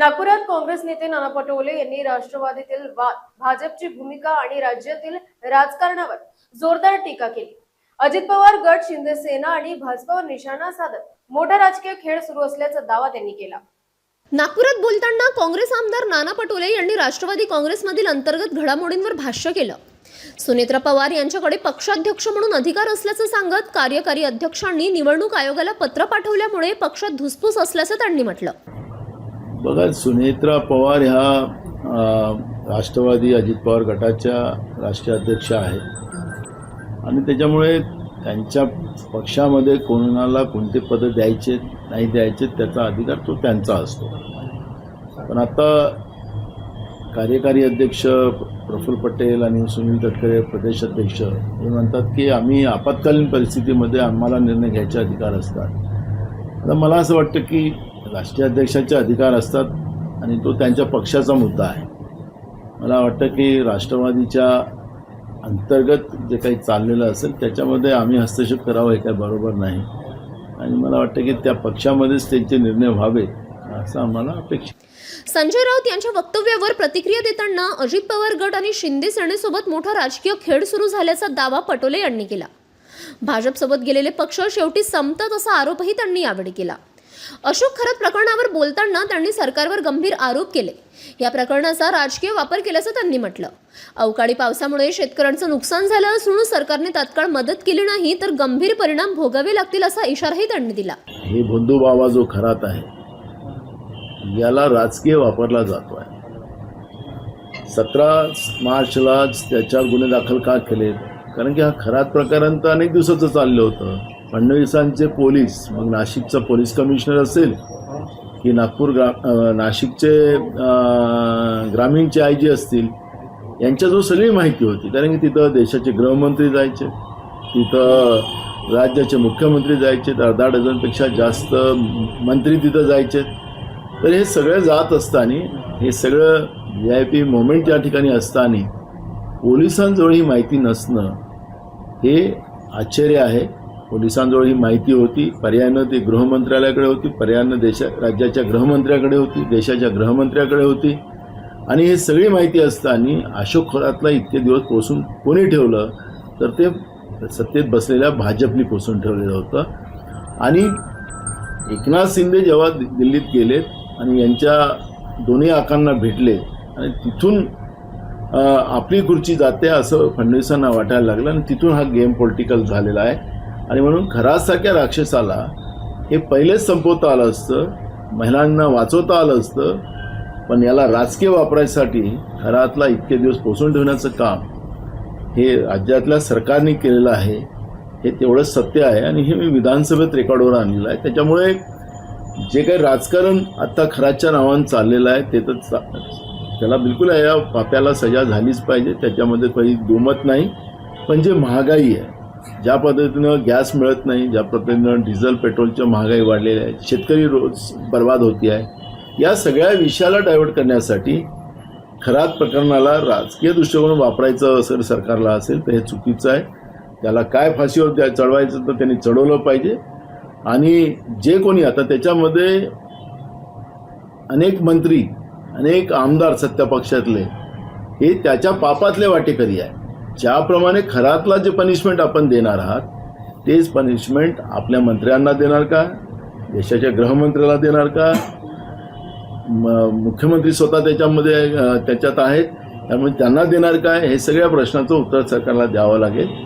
नागपुरात काँग्रेस नेते नाना पटोले यांनी राष्ट्रवादीतील वाद, भाजपची भूमिका आणि राज्यातील राजकारणावर जोरदार टीका केली। अजित पवार गट, शिंदे सेना आणि भाजपवर निशाणा साधत मोठा राजकीय खेळ सुरू असल्याचा दावा त्यांनी केला। नागपुरात बोलताना काँग्रेस आमदार नाना पटोले यांनी राष्ट्रवादी काँग्रेसमधील अंतर्गत घडामोडींवर भाष्य केलं। सुनेत्रा पवार यांच्याकडे पक्षाध्यक्ष म्हणून अधिकार असल्याचं सांगत कार्यकारी अध्यक्षांनी निवडणूक आयोगाला पत्र पाठवल्यामुळे पक्षात धुसफूस असल्याचं त्यांनी म्हटलं। बघा, सुनेत्रा पवार ह्या राष्ट्रवादी अजित पवार गटाच्या राष्ट्रीय अध्यक्ष आहेत आणि त्याच्यामुळे त्यांच्या पक्षामध्ये कोणाला कोणते पद द्यायचे नाही द्यायचे त्याचा अधिकार तो त्यांचा असतो। पण आता कार्यकारी अध्यक्ष प्रफुल्ल पटेल आणि सुनील तटकरे प्रदेश अध्यक्ष हे म्हणतात की आम्ही आपत्कालीन परिस्थितीमध्ये आम्हाला निर्णय घ्यायचे अधिकार असतात। आता मला असं वाटतं की राष्ट्रीय अध्यक्षाचे अधिकार असतात आणि तो त्यांच्या पक्षाचा मुद्दा आहे। मला वाटतं की राष्ट्रवादीच्या अंतर्गत जे काही चाललेलं असेल त्याच्यामध्ये आम्ही हस्तक्षेप करावा हे काही बरोबर नाही आणि मला वाटतं की त्या पक्षामध्येच त्यांचे निर्णय व्हावे असं आम्हाला अपेक्षित। संजय राऊत यांच्या वक्तव्यावर प्रतिक्रिया देताना अजित पवार गट आणि शिंदे सेनेसोबत मोठा राजकीय खेळ सुरू झाल्याचा दावा पटोले यांनी केला। भाजपसोबत गेलेले पक्ष शेवटी संपतात असा आरोपही त्यांनी यावेळी केला। अशोक खरात प्रकरणावर बोलताना त्यांनी सरकारवर गंभीर आरोप केले। या प्रकरणाचा राजकीय वापर केल्याचं त्यांनी म्हटलं। अवकाळी पावसामुळे शेतकऱ्यांचं नुकसान झालं असून सरकारने तात्काळ मदत केली नाही तर गंभीर परिणाम भोगावे लागतील असा इशाराही त्यांनी दिला। हे बंधू बाबा जो खरात आहे याला राजकीय वापरला जातो आहे। 17 मार्चला त्याच्यावर गुन्हे दाखल का केले? कारण की हा खरात प्रकरण तर अनेक दिवसाचं चाललं होतं। फडणवीसांचे पोलीस, मग नाशिकचा पोलीस कमिशनर असेल की नाशिकचे ग्रामीणचे IG असतील, यांच्याजवळ सगळी माहिती होती। कारण की तिथं देशाचे गृहमंत्री जायचे, तिथं राज्याचे मुख्यमंत्री जायचे, 10 डझनपेक्षा जास्त मंत्री तिथं जायचे। तर हे सगळं जात असताना, हे सगळं VIP मोमेंट त्या ठिकाणी असताना पोलिसांजवळ ही माहिती नसणं हे आश्चर्य आहे। पोलिसांजवळ ही माहिती होती, पर्यायानं ती गृहमंत्रालयाकडे होती, पर्यायानं राज्याच्या गृहमंत्र्याकडे होती, देशाच्या गृहमंत्र्याकडे होती आणि हे सगळी माहिती असताना अशोक खरातला इतके दिवस पोसून कोणी ठेवलं? तर ते सत्तेत बसलेल्या भाजपनी पोसून ठेवलेलं होतं। आणि एकनाथ शिंदे जेव्हा दिल्लीत गेलेत आणि यांच्या दोन्ही आकांना भेटले आणि तिथून आपली खुर्ची जाते असं फडणवीसांना वाटायला लागलं आणि तिथून हा गेम पॉलिटिकल झालेला आहे। आणि म्हणून खरातसारख्या राक्षसाला हे पहिलेच संपवता आलं असतं, महिलांना वाचवता आलं असतं, पण याला राजकीय वापरायसाठी खरातला इतके दिवस पोसून ठेवण्याचं काम हे राज्यातल्या सरकारने केलेलं आहे। हे तेवढंच सत्य आहे आणि हे मी विधानसभेत रेकॉर्डवर आणलेलं आहे। त्याच्यामुळे जे काही राजकारण आता खरातच्या नावानं चाललेलं आहे ते तर त्याला बिलकुल या पाप्याला सजा झालीच पाहिजे, त्याच्यामध्ये काही दुमत नाही। पण जे महागाई आहे, ज्या पद्धतीनं गॅस मिळत नाही, ज्या पद्धतीनं डिझेल पेट्रोलच्या महागाई वाढलेली आहे, शेतकरी रोज बर्बाद होती आहे, या सगळ्या विषयाला डायव्हर्ट करण्यासाठी खरात प्रकरणाला राजकीय दृष्टिकोन वापरायचं असेल सरकारला असेल तर हे चुकीचं आहे। त्याला काय फाशीवर चढवायचं तर त्यांनी चढवलं पाहिजे। आणि जे कोणी आता त्याच्यामध्ये अनेक मंत्री, अनेक आमदार सत्ता पक्षातले हे त्याच्या पापातले वाटेकरी आहे। ज्याप्रमाणे खरातला जे पनिशमेंट आपण देणार आहात तेच पनिशमेंट आपल्या मंत्र्यांना देणार का? देशाच्या गृहमंत्र्याला देणार का? मुख्यमंत्री स्वतः त्याच्यात आहेत, त्यामुळे त्यांना देणार काय? हे सगळ्या प्रश्नाचं उत्तर सरकारला द्यावं लागेल।